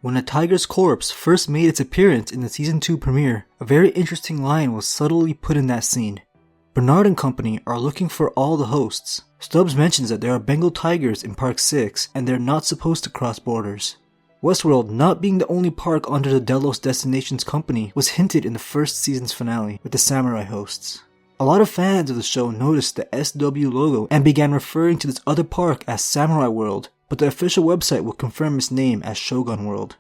When a tiger's corpse first made its appearance in the Season 2 premiere, a very interesting line was subtly put in that scene. Bernard and company are looking for all the hosts. Stubbs mentions that there are Bengal tigers in Park 6 and they're not supposed to cross borders. Westworld not being the only park under the Delos Destinations company was hinted in the first season's finale with the samurai hosts. A lot of fans of the show noticed the SW logo and began referring to this other park as Samurai World, but the official website will confirm its name as Shogun World.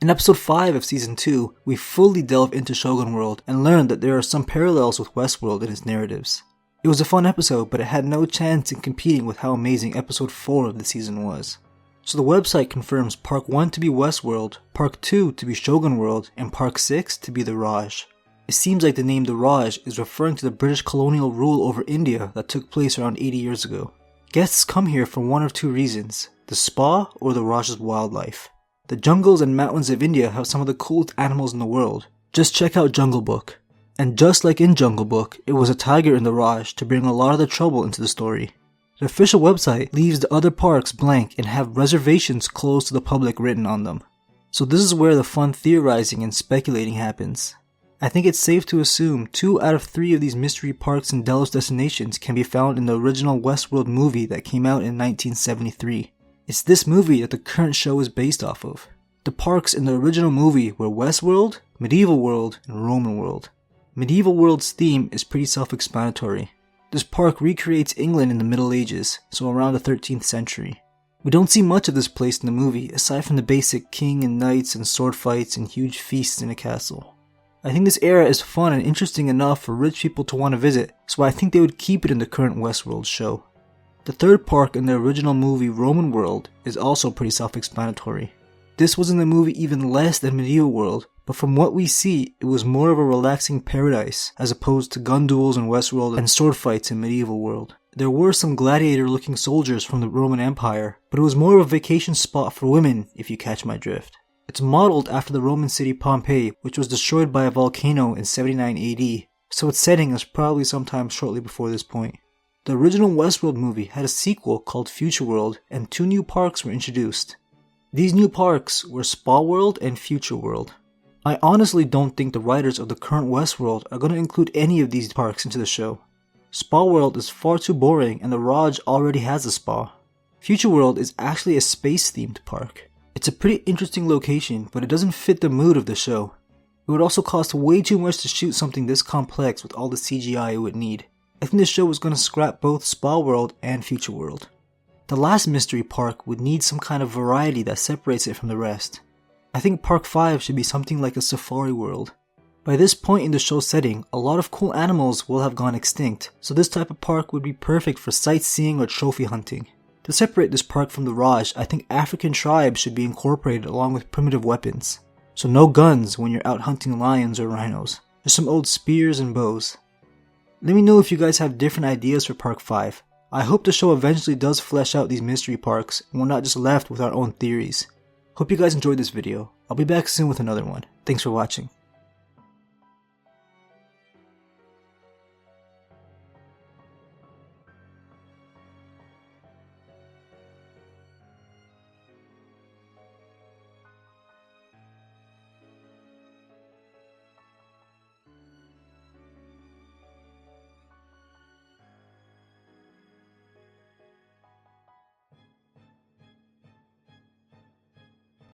In episode 5 of season 2, we fully delve into Shogun World and learn that there are some parallels with Westworld in its narratives. It was a fun episode, but it had no chance in competing with how amazing episode 4 of the season was. So the website confirms Park 1 to be Westworld, Park 2 to be Shogun World, and Park 6 to be the Raj. It seems like the name the Raj is referring to the British colonial rule over India that took place around 80 years ago. Guests come here for one of two reasons, the spa or the Raj's wildlife. The jungles and mountains of India have some of the coolest animals in the world. Just check out Jungle Book. And just like in Jungle Book, it was a tiger in the Raj to bring a lot of the trouble into the story. The official website leaves the other parks blank and have reservations closed to the public written on them. So this is where the fun theorizing and speculating happens. I think it's safe to assume 2 out of 3 of these mystery parks and Delos destinations can be found in the original Westworld movie that came out in 1973. It's this movie that the current show is based off of. The parks in the original movie were Westworld, Medieval World, and Roman World. Medieval World's theme is pretty self-explanatory. This park recreates England in the Middle Ages, so around the 13th century. We don't see much of this place in the movie aside from the basic king and knights and sword fights and huge feasts in a castle. I think this era is fun and interesting enough for rich people to want to visit, so I think they would keep it in the current Westworld show. The third park in the original movie Roman World is also pretty self-explanatory. This was in the movie even less than Medieval World, but from what we see, it was more of a relaxing paradise as opposed to gun duels in Westworld and sword fights in Medieval World. There were some gladiator-looking soldiers from the Roman Empire, but it was more of a vacation spot for women, if you catch my drift. It's modeled after the Roman city Pompeii, which was destroyed by a volcano in 79 AD, so its setting is probably sometime shortly before this point. The original Westworld movie had a sequel called Future World, and 2 new parks were introduced. These new parks were Spa World and Future World. I honestly don't think the writers of the current Westworld are going to include any of these parks into the show. Spa World is far too boring and the Raj already has a spa. Future World is actually a space-themed park. It's a pretty interesting location, but it doesn't fit the mood of the show. It would also cost way too much to shoot something this complex with all the CGI it would need. I think the show was going to scrap both Spa World and Future World. The last mystery park would need some kind of variety that separates it from the rest. I think Park 5 should be something like a safari world. By this point in the show's setting, a lot of cool animals will have gone extinct, so this type of park would be perfect for sightseeing or trophy hunting. To separate this park from the Raj, I think African tribes should be incorporated along with primitive weapons. So no guns when you're out hunting lions or rhinos, just some old spears and bows. Let me know if you guys have different ideas for Park 5. I hope the show eventually does flesh out these mystery parks and we're not just left with our own theories. Hope you guys enjoyed this video. I'll be back soon with another one. Thanks for watching.